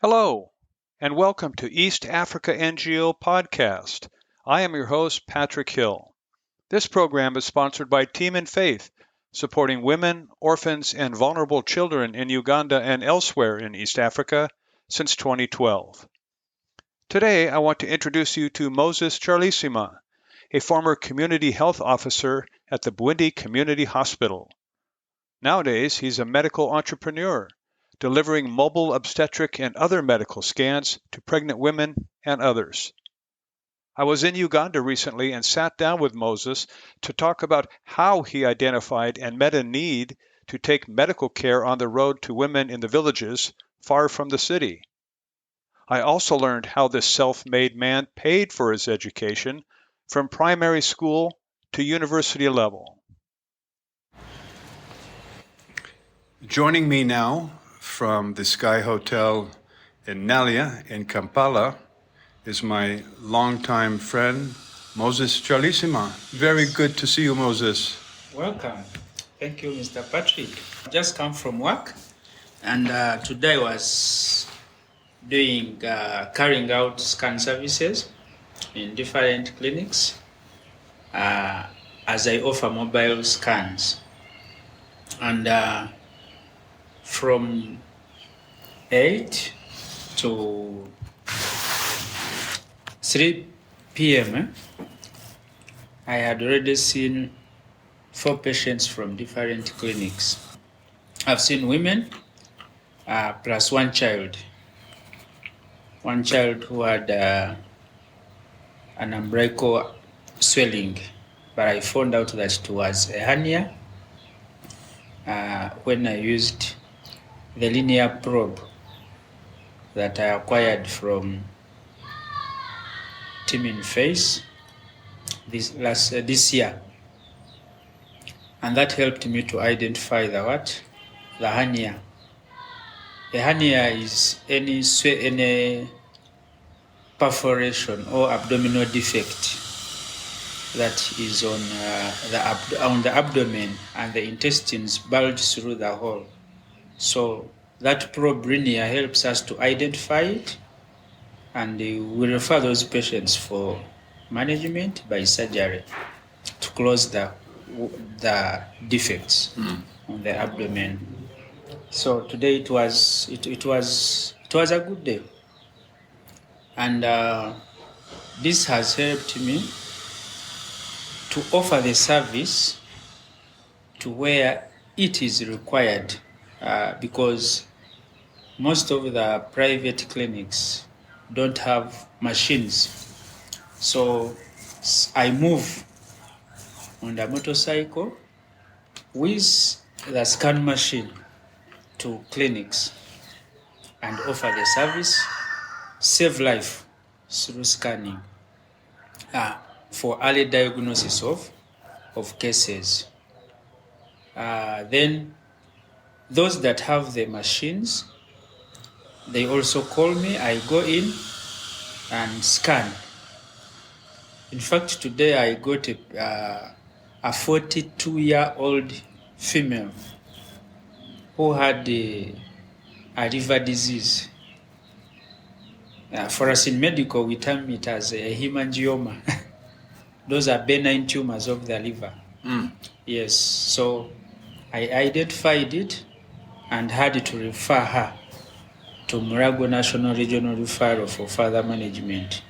Hello, and welcome to East Africa NGO Podcast. I am your host, Patrick Hill. This program is sponsored by Team in Faith, supporting women, orphans, and vulnerable children in Uganda and elsewhere in East Africa since 2012. Today, I want to introduce you to Moses Kyarisima, a former community health officer at the Bwindi Community Hospital. Nowadays, he's a medical entrepreneur, delivering mobile obstetric and other medical scans to pregnant women and others. I was in Uganda recently and sat down with Moses to talk about how he identified and met a need to take medical care on the road to women in the villages far from the city. I also learned how this self-made man paid for his education from primary school to university level. Joining me now from the Sky Hotel in Nalia in Kampala is my longtime friend, Moses Kyarisima. Very good to see you, Moses. Welcome. Thank you, Mr. Patrick. I just come from work, and today was carrying out scan services in different clinics as I offer mobile scans. And from 8 to 3 p.m., I had already seen 4 patients from different clinics. I've seen women plus one child. One child who had an umbilical swelling, but I found out that it was a hernia when I used the linear probe that I acquired from Team in Faith this year, and that helped me to identify the hernia. The hernia is any perforation or abdominal defect that is on the abdomen, and the intestines bulge through the hole. So that probe linear helps us to identify it, and we refer those patients for management by surgery to close the defects on the abdomen. So today it was a good day, and this has helped me to offer the service to where it is required, because most of the private clinics don't have machines. So I move on the motorcycle with the scan machine to clinics and offer the service, save life through scanning for early diagnosis of cases. Then those that have the machines, they also call me. I go in and scan. In fact, today I got a 42-year-old female who had a liver disease. For us in medical, we term it as a hemangioma. Those are benign tumors of the liver. Yes, so I identified it and had to refer her to Murago National Regional Referral for further management,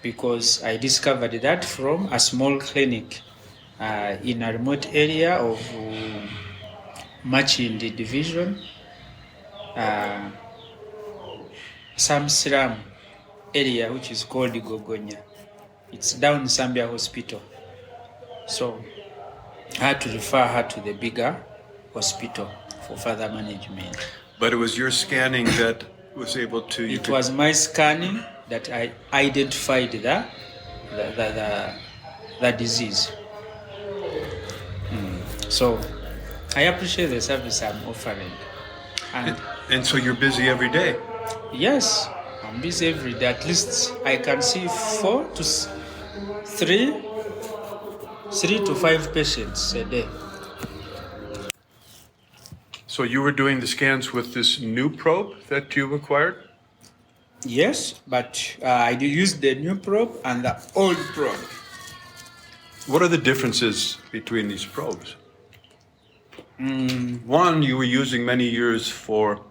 because I discovered that from a small clinic in a remote area of Machindi Division, some slum area which is called Gogonya. It's down Zambia Hospital. So I had to refer her to the bigger hospital for further management. But it was your scanning that was able to... It was my scanning that I identified the disease. So I appreciate the service I'm offering. And so you're busy every day? Yes, I'm busy every day. At least I can see 3 to 5 patients a day. So you were doing the scans with this new probe that you acquired? Yes, but I do use the new probe and the old probe. What are the differences between these probes? One you were using many years for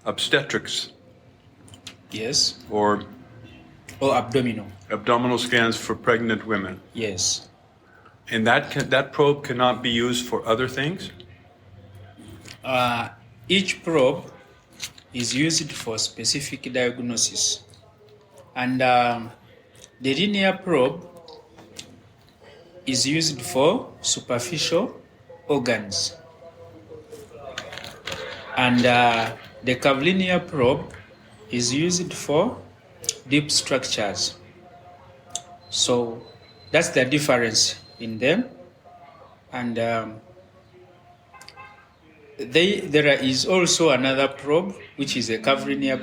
obstetrics. Yes. Or abdominal scans for pregnant women. Yes. And that probe cannot be used for other things? Each probe is used for specific diagnosis, and the linear probe is used for superficial organs, and the curvilinear probe is used for deep structures. So that's the difference in them, and there is also another probe which is a curvilinear,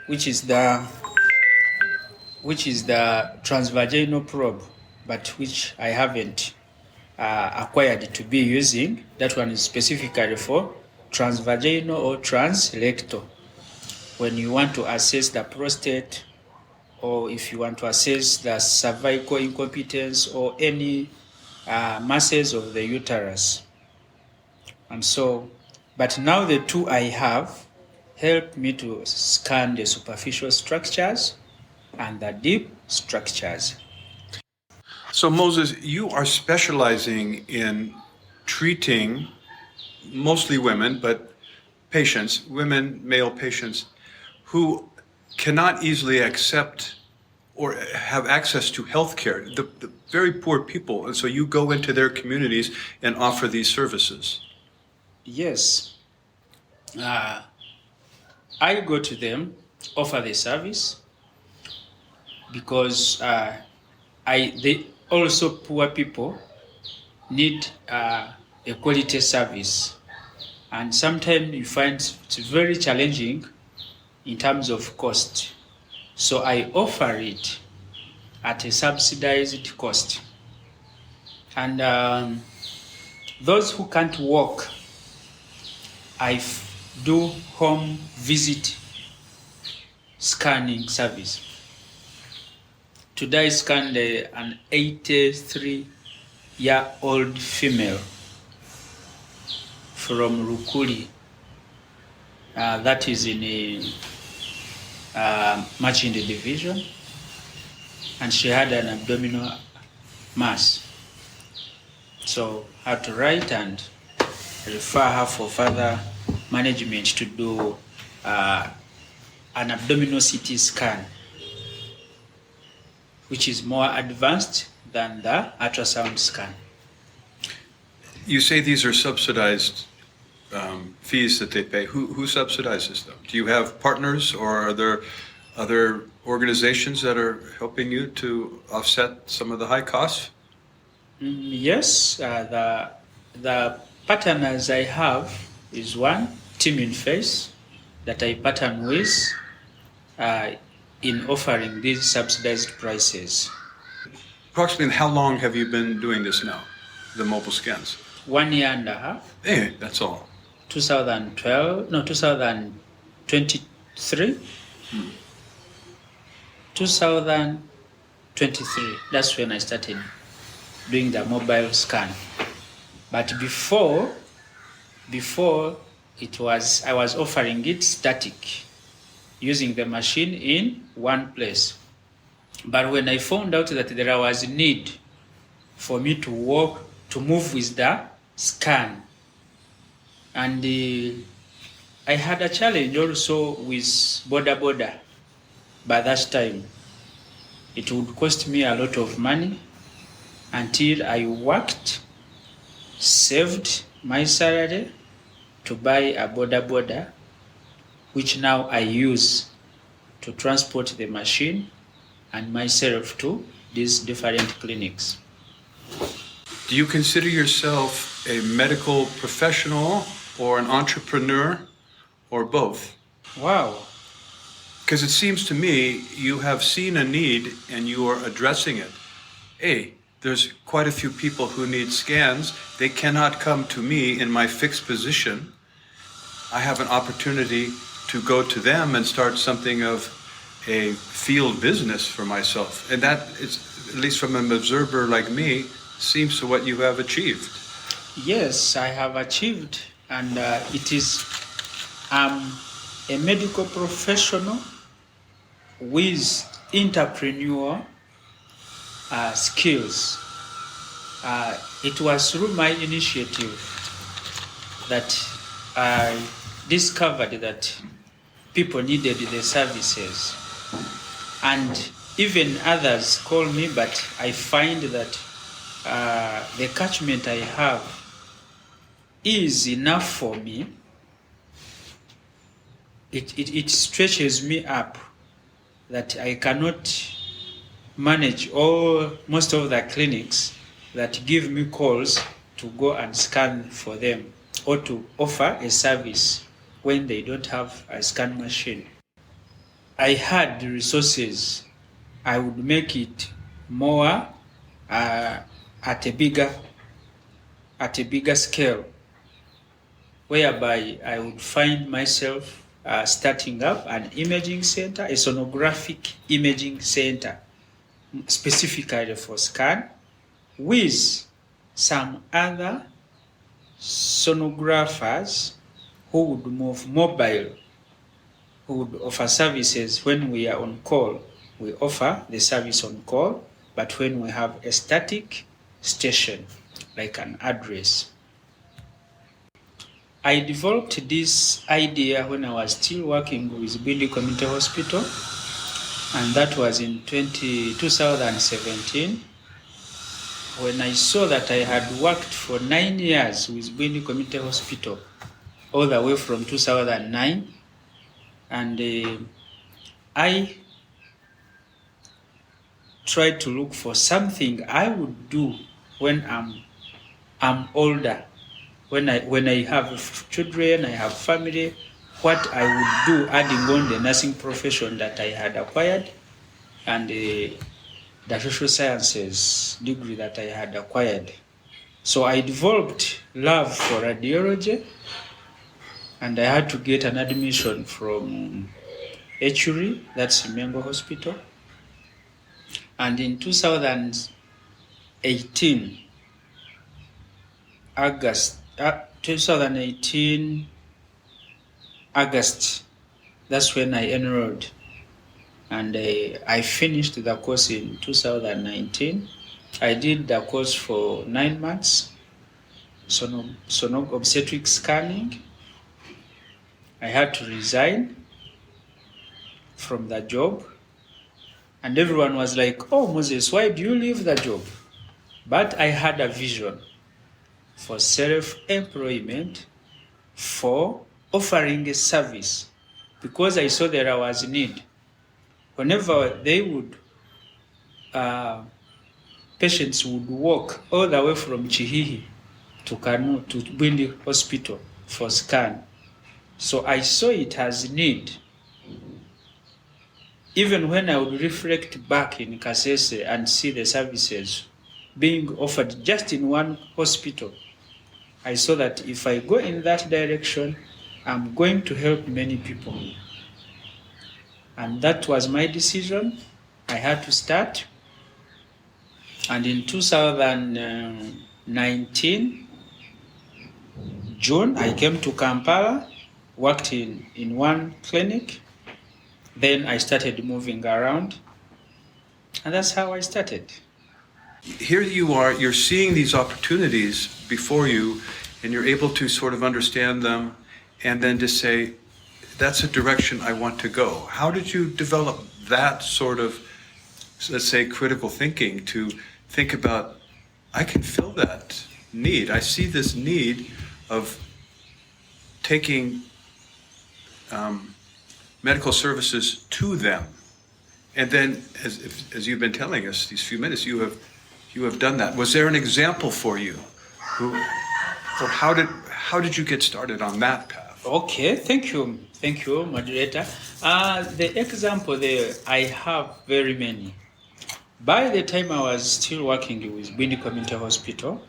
which is the transvaginal probe, but which I haven't acquired to be using. That one is specifically for transvaginal or transrectal. When you want to assess the prostate, or if you want to assess the cervical incompetence or any masses of the uterus. And so, but now the two I have help me to scan the superficial structures and the deep structures. So Moses, you are specializing in treating mostly women, but patients, male patients, who cannot easily accept or have access to health care, the very poor people. And so you go into their communities and offer these services. Yes. I go to them, offer the service, because they also poor people need a quality service, and sometimes you find it's very challenging in terms of cost. So I offer it at a subsidized cost, and those who can't walk, I do home visit scanning service. Today I scanned an 83-year-old female from Rukuli, that is in Machinde division, and she had an abdominal mass. So I had to write and refer her for further management to do an abdominal CT scan, which is more advanced than the ultrasound scan. You say these are subsidized fees that they pay. Who subsidizes them? Do you have partners, or are there other organizations that are helping you to offset some of the high costs? Yes, the partners I have is one, Team in Face, that I partner with in offering these subsidized prices. Approximately how long have you been doing this now, the mobile scans? 1 year and a half. Hey, that's all. 2023. 2023, that's when I started doing the mobile scan. But before I was offering it static, using the machine in one place. But when I found out that there was a need for me to move with the scan, and I had a challenge also with border. By that time, it would cost me a lot of money until I worked, saved my salary to buy a border, which now I use to transport the machine and myself to these different clinics. Do you consider yourself a medical professional or an entrepreneur, or both? Wow. Because it seems to me you have seen a need and you are addressing it. Hey, there's quite a few people who need scans. They cannot come to me in my fixed position. I have an opportunity to go to them and start something of a field business for myself. And that is, at least from an observer like me, seems to what you have achieved. Yes, I have achieved, and it is a medical professional with entrepreneurial skills. It was through my initiative that I discovered that people needed the services. And even others call me, but I find that the catchment I have is enough for me. It stretches me up that I cannot manage most of the clinics that give me calls to go and scan for them or to offer a service when they don't have a scan machine. I had the resources. I would make it more at a bigger scale, whereby I would find myself starting up an imaging center, a sonographic imaging center, specifically for scan, with some other sonographers who would move mobile, who would offer services when we are on call. We offer the service on call, but when we have a static station, like an address. I developed this idea when I was still working with Bwindi Community Hospital, and that was in 2017, when I saw that I had worked for 9 years with Bwindi Community Hospital, all the way from 2009, and I tried to look for something I would do when I'm older, when I have children, I have family, what I would do adding on the nursing profession that I had acquired and the social sciences degree that I had acquired. So I developed love for radiology, and I had to get an admission from Echuri, that's Mengo Hospital. And in 2018 August, that's when I enrolled. And I finished the course in 2019. I did the course for 9 months, obstetric scanning. I had to resign from the job. And everyone was like, "Oh, Moses, why do you leave the job?" But I had a vision for self-employment, for offering a service, because I saw there was a need. Whenever patients would walk all the way from Chihihi to Kanu to Bwindi Hospital for scan. So I saw it as a need. Even when I would reflect back in Kasese and see the services being offered just in one hospital, I saw that if I go in that direction, I'm going to help many people. And that was my decision. I had to start. And in 2019, June, I came to Kampala, worked in one clinic. Then I started moving around, and that's how I started. Here you are, you're seeing these opportunities before you, and you're able to sort of understand them, and then to say, that's a direction I want to go. How did you develop that sort of, let's say, critical thinking to think about, I can fill that need. I see this need of taking medical services to them. And then, as you've been telling us these few minutes, you have done that. Was there an example for you? Or how did you get started on that path? Okay, thank you, moderator. The example there, I have very many. By the time I was still working with Bwindi Community Hospital,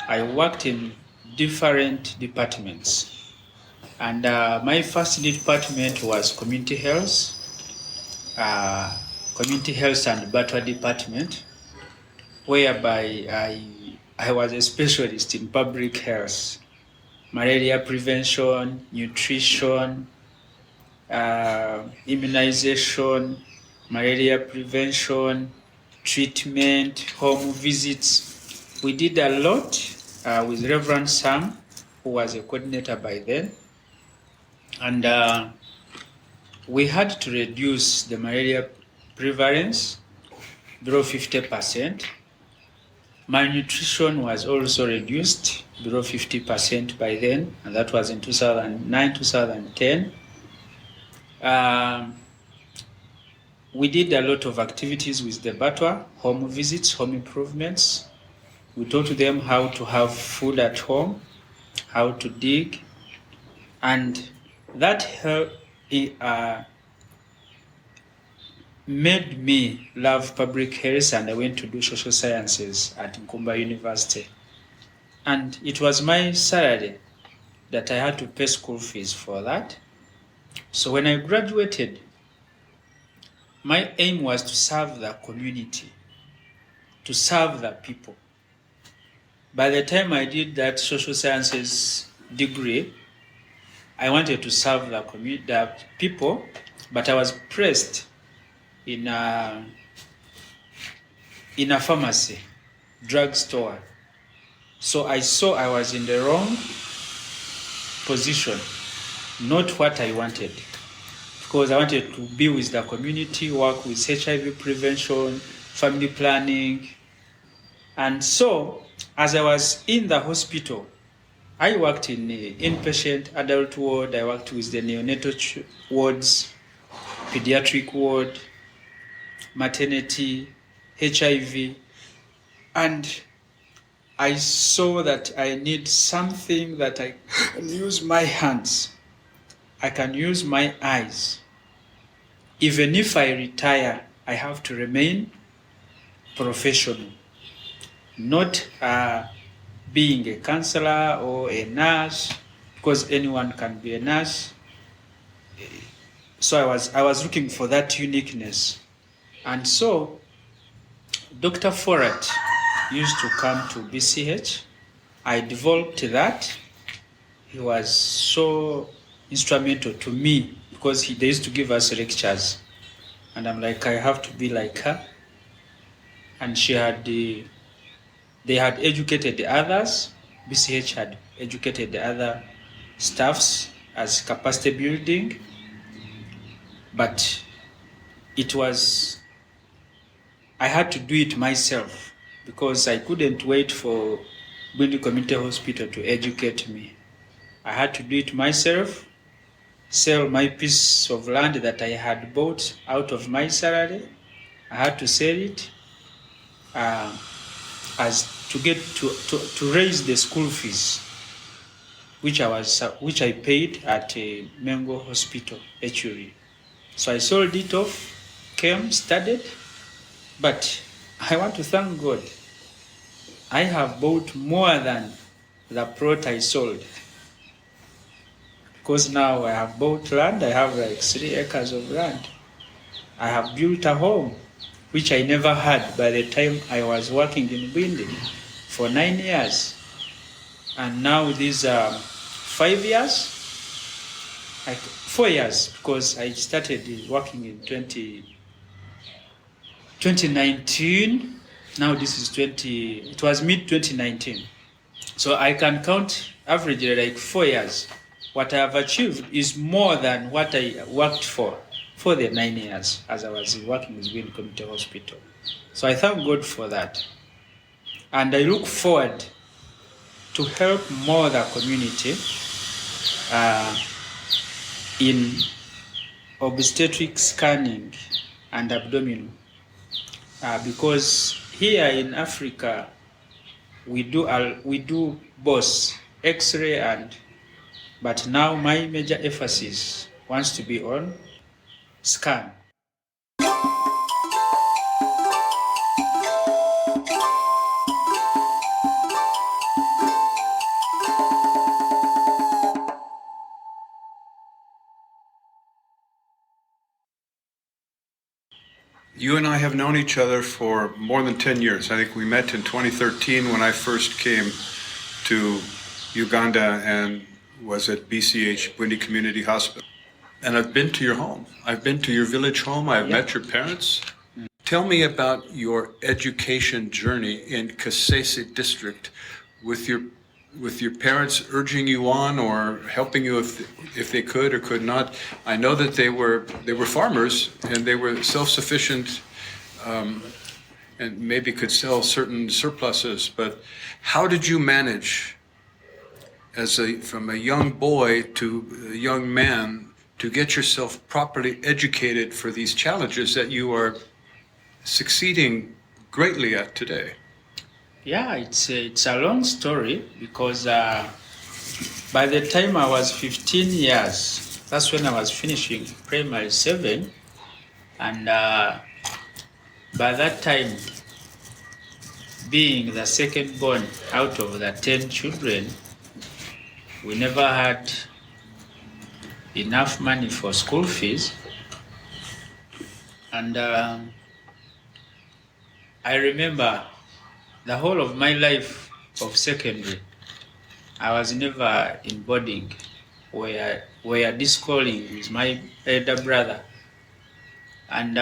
I worked in different departments. And my first department was community health and battery department, whereby I was a specialist in public health, malaria prevention, nutrition, immunization, malaria prevention, treatment, home visits. We did a lot with Reverend Sam, who was a coordinator by then. And we had to reduce the malaria prevalence below 50%. Malnutrition was also reduced below 50% by then, and that was in 2009, 2010. We did a lot of activities with the Batwa, home visits, home improvements. We taught them how to have food at home, how to dig, and that helped, made me love public health, and I went to do social sciences at Nkumba University. And it was my salary that I had to pay school fees for that. So when I graduated, my aim was to serve the community, to serve the people. By the time I did that social sciences degree, I wanted to serve the community, the people, but I was pressed in a pharmacy, drugstore. So I saw I was in the wrong position, not what I wanted. Because I wanted to be with the community, work with HIV prevention, family planning. And so, as I was in the hospital, I worked in the inpatient adult ward, I worked with the neonatal wards, pediatric ward, maternity, HIV, and I saw that I need something that I can use my hands, I can use my eyes. Even if I retire, I have to remain professional, not being a counselor or a nurse, because anyone can be a nurse. So I was looking for that uniqueness. And so Dr. Forat used to come to BCH. I developed that. He was so instrumental to me because they used to give us lectures. And I'm like, I have to be like her. And they had educated the others. BCH had educated the other staffs as capacity building. But I had to do it myself because I couldn't wait for Bwindi Community Hospital to educate me. I had to do it myself, sell my piece of land that I had bought out of my salary. I had to sell it as to get to raise the school fees, which I paid at Mengo Hospital, HURI. So I sold it off, came, studied, but I want to thank God. I have bought more than the plot I sold. Because now I have bought land, I have like 3 acres of land. I have built a home, which I never had by the time I was working in Bwindi for 9 years. And now these 5 years, 4 years, because I started working in 2019. Now this is it was mid-2019. So I can count averagely like 4 years. What I have achieved is more than what I worked for the 9 years as I was working with Bwindi Community Hospital. So I thank God for that. And I look forward to help more the community in obstetric scanning and abdominal. Because here in Africa, we do both X-ray but now my major emphasis wants to be on scan. You and I have known each other for more than 10 years. I think we met in 2013 when I first came to Uganda and was at BCH, Bwindi Community Hospital. And I've been to your home. I've been to your village home. I've met your parents. Tell me about your education journey in Kasese district with your parents urging you on or helping you if they could or could not. I know that they were farmers and they were self-sufficient and maybe could sell certain surpluses, but how did you manage from a young boy to a young man to get yourself properly educated for these challenges that you are succeeding greatly at today? Yeah, it's a long story because by the time I was 15 years, that's when I was finishing primary 7, and by that time, being the second born out of the 10 children, we never had enough money for school fees, and I remember the whole of my life of secondary, I was never in boarding where schooling with my elder brother, and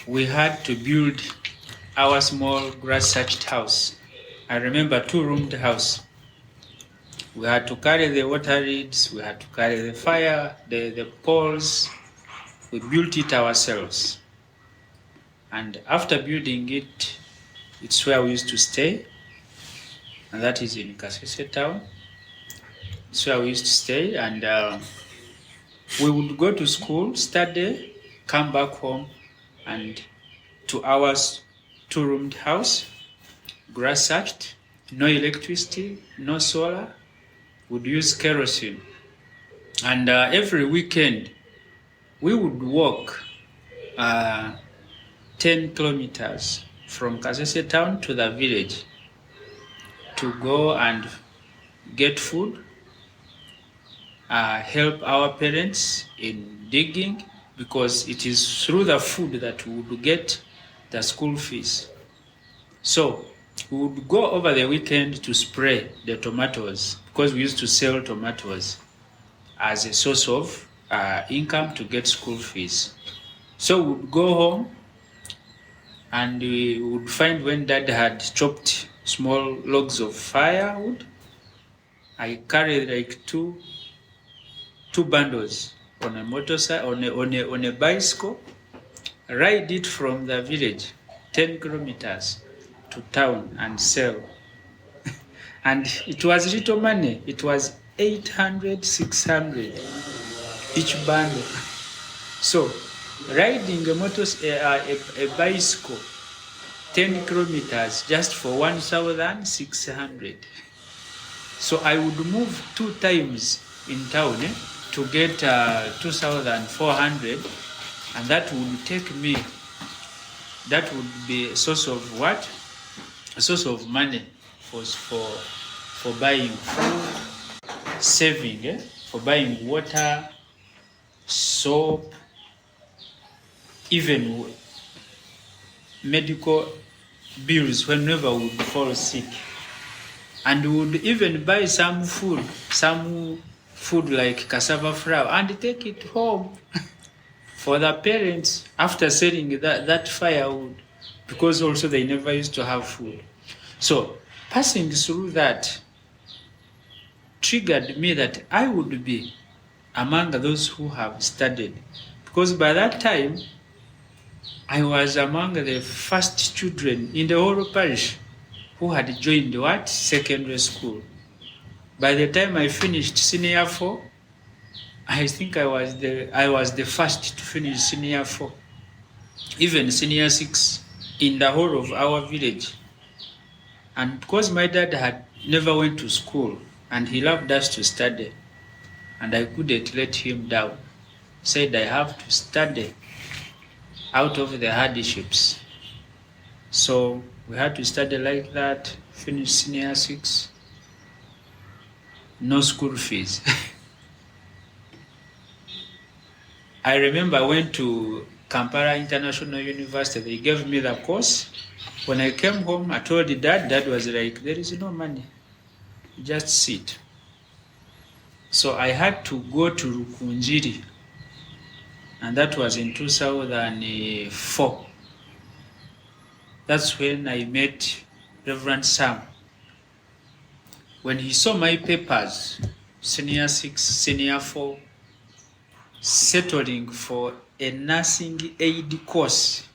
we had to build our small grass-thatched house. I remember 2-roomed house. We had to carry the water reeds, we had to carry the fire, the poles. We built it ourselves. And after building it, it's where we used to stay, and that is in Kasese town. It's where we used to stay, and we would go to school, study, come back home, and to our 2-roomed house, grass-thatched, no electricity, no solar. Would use kerosene, and every weekend we would walk 10 kilometers from Kasese town to the village to go and get food, help our parents in digging, because it is through the food that we would get the school fees. So we would go over the weekend to spray the tomatoes, because we used to sell tomatoes as a source of income to get school fees. So we would go home and we would find when Dad had chopped small logs of firewood, I carried like two bundles on a motorcycle, on a bicycle, ride it from the village 10 kilometers to town and sell. And it was little money. It was 800, 600 each bundle. So riding a bicycle 10 kilometers just for 1,600. So I would move 2 times in town to get 2,400, and that would take me, that would be a source of what? A source of money for buying food, saving, for buying water, soap, even medical bills whenever we would fall sick. And we would even buy some food like cassava flour and take it home for the parents after selling that firewood, because also they never used to have food. So passing through that triggered me that I would be among those who have studied, because by that time I was among the first children in the whole parish who had joined what? Secondary school. By the time I finished senior 4, I think I was the first to finish senior 4, even senior 6 in the whole of our village. And because my dad had never went to school and he loved us to study, and I couldn't let him down, said I have to study out of the hardships. So we had to study like that, finish senior 6, no school fees. I remember I went to Kampala International University. They gave me the course. When I came home, I told Dad. Dad was like, there is no money. Just sit. So I had to go to Rukunjiri. And that was in 2004. That's when I met Reverend Sam. When he saw my papers, Senior 6, Senior 4, settling for a nursing aid course,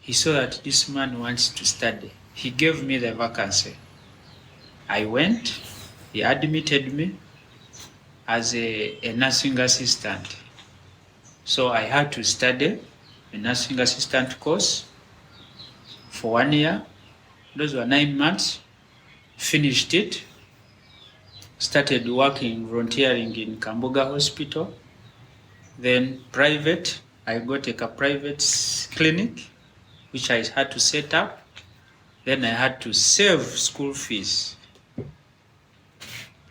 he saw that this man wants to study. He gave me the vacancy. I went, he admitted me as a nursing assistant. So I had to study a nursing assistant course for 1 year. Those were 9 months. Finished it. Started working, volunteering in Kamboga Hospital. Then private, I got a private clinic, which I had to set up. Then I had to save school fees.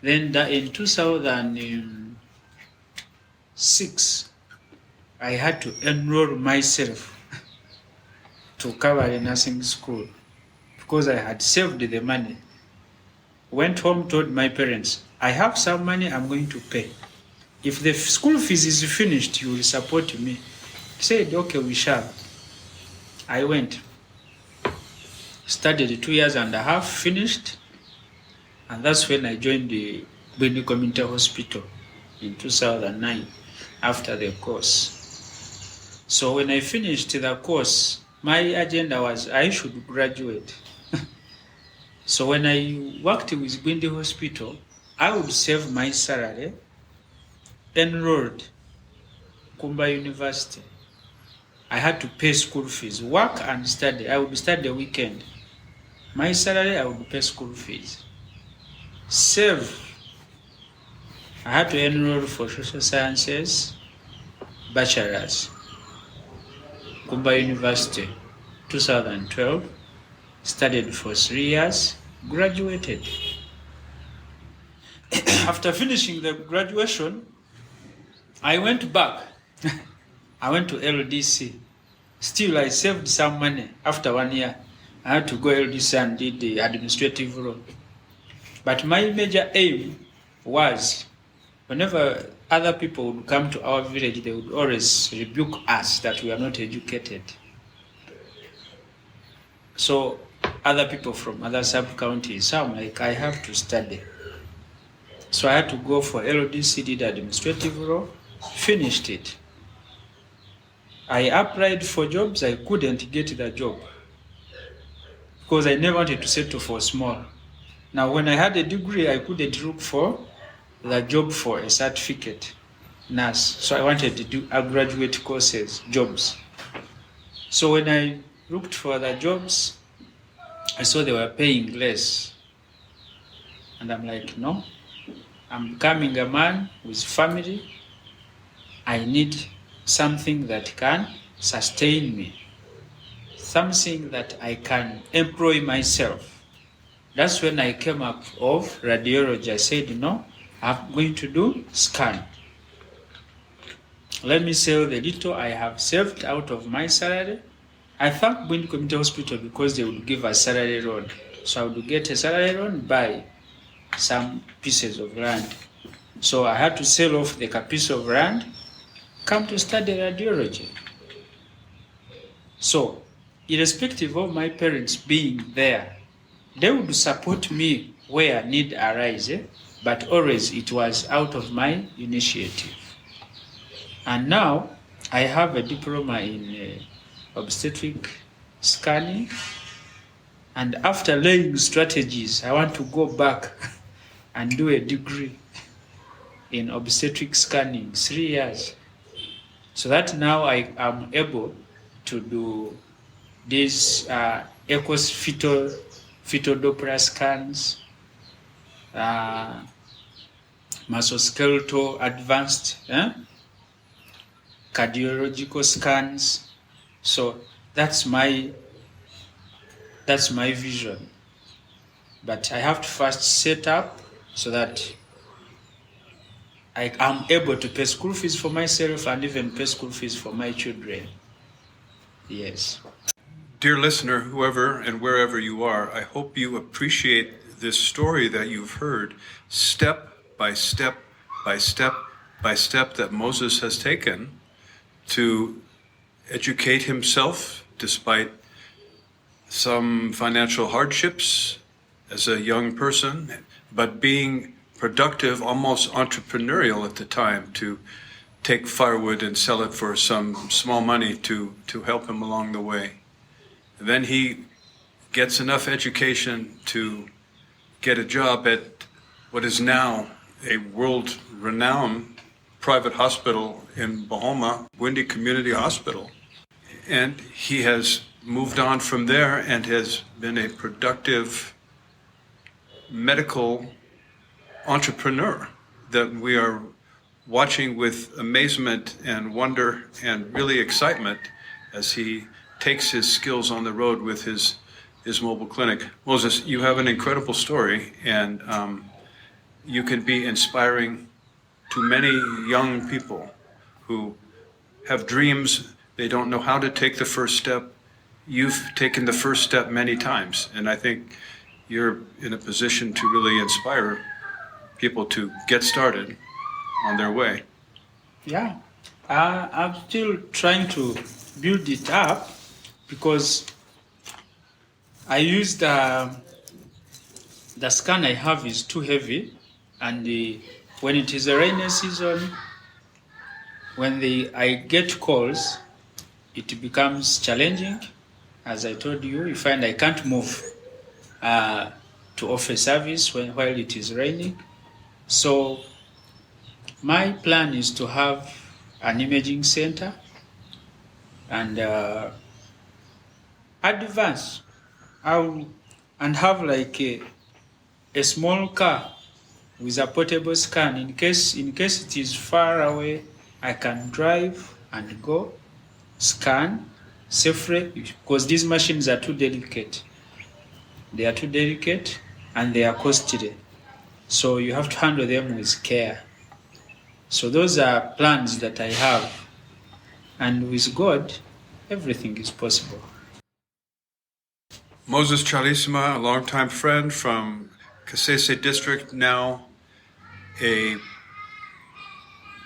Then in 2006, I had to enroll myself to cover a nursing school because I had saved the money. Went home, told my parents, I have some money I'm going to pay. If the school fees is finished, you will support me. He said, okay, we shall. I went, studied 2.5 years, finished, and that's when I joined the Bwindi Community Hospital in 2009 after the course. So when I finished the course, my agenda was I should graduate. So when I worked with Bwindi Hospital, I would save my salary, enrolled Kumba University. I had to pay school fees, work and study. I would study the weekend. My salary, I would pay school fees. Save. I had to enroll for social sciences, bachelor's. Kumba University, 2012. Studied for 3 years, graduated. After finishing the graduation, I went back. I went to LDC. Still, I saved some money. After 1 year, I had to go LDC and did the administrative role. But my major aim was, whenever other people would come to our village, they would always rebuke us that we are not educated. So other people from other sub-counties, so I'm like, I have to study. So I had to go for LDC, did administrative role, finished it. I applied for jobs, I couldn't get the job because I never wanted to settle for small. Now when I had a degree, I couldn't look for the job for a certificate nurse. So I wanted to do graduate courses, jobs. So when I looked for the jobs, I saw they were paying less. And I'm like, no, I'm becoming a man with family. I need something that can sustain me, something that I can employ myself. That's when I came up of radiology. I said, no, I'm going to do scan. Let me sell the little I have saved out of my salary. I thank Bwindi Community Hospital because they would give a salary loan. So I would get a salary loan, buy some pieces of land. So I had to sell off the piece of land, come to study radiology. So, irrespective of my parents being there, they would support me where need arise, but always it was out of my initiative. And now I have a diploma in obstetric scanning, and after laying strategies, I want to go back and do a degree in obstetric scanning, 3 years, so that now I am able to do these fetal Doppler scans, musculoskeletal advanced cardiological scans. So that's my vision. But I have to first set up so that I am able to pay school fees for myself and even pay school fees for my children. Yes. Dear listener, whoever and wherever you are, I hope you appreciate this story that you've heard, step by step by step by step, that Moses has taken to educate himself despite some financial hardships as a young person, but being productive, almost entrepreneurial at the time, to take firewood and sell it for some small money to help him along the way. And then he gets enough education to get a job at what is now a world-renowned private hospital in Bahama, Bwindi Community Hospital. And he has moved on from there and has been a productive medical entrepreneur that we are watching with amazement and wonder and really excitement as he takes his skills on the road with his mobile clinic. Moses, you have an incredible story, and you can be inspiring to many young people who have dreams. They don't know how to take the first step. You've taken the first step many times, and I think you're in a position to really inspire people to get started on their way. Yeah, I'm still trying to build it up because I used the scan I have is too heavy, and when it is a rainy season, when I get calls, it becomes challenging. As I told you, you find I can't move to offer service while it is raining. So my plan is to have an imaging center and advance and have like a small car with a portable scan. In case it is far away, I can drive and go scan safely, because these machines are too delicate. They are too delicate and they are costly. So you have to handle them with care. So those are plans that I have. And with God, everything is possible. Moses Kyarisima, a longtime friend from Kasese district, now a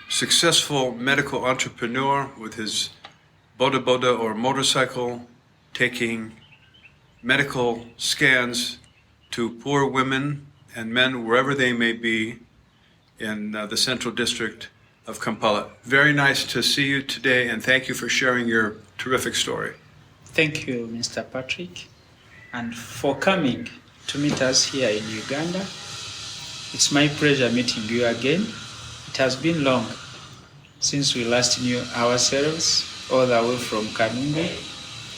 successful medical entrepreneur with his boda or motorcycle, taking medical scans to poor women and men wherever they may be in the Central District of Kampala. Very nice to see you today, and thank you for sharing your terrific story. Thank you, Mr. Patrick, and for coming to meet us here in Uganda. It's my pleasure meeting you again. It has been long since we last knew ourselves, all the way from Kanungu,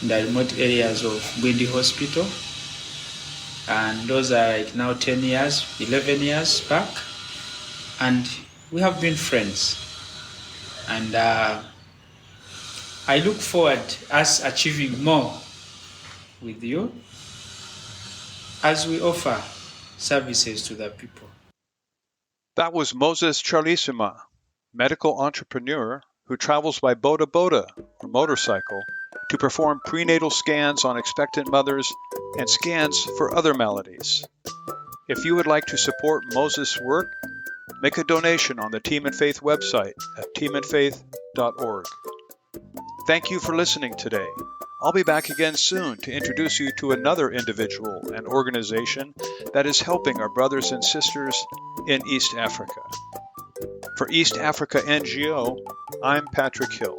in the remote areas of Bwindi Hospital. And those are like now 10 years, 11 years back. And we have been friends. And I look forward us achieving more with you as we offer services to the people. That was Moses Kyarisima, medical entrepreneur who travels by boda or motorcycle to perform prenatal scans on expectant mothers and scans for other maladies. If you would like to support Moses' work, make a donation on the Team in Faith website at teaminfaith.org. Thank you for listening today. I'll be back again soon to introduce you to another individual and organization that is helping our brothers and sisters in East Africa. For East Africa NGO, I'm Patrick Hill.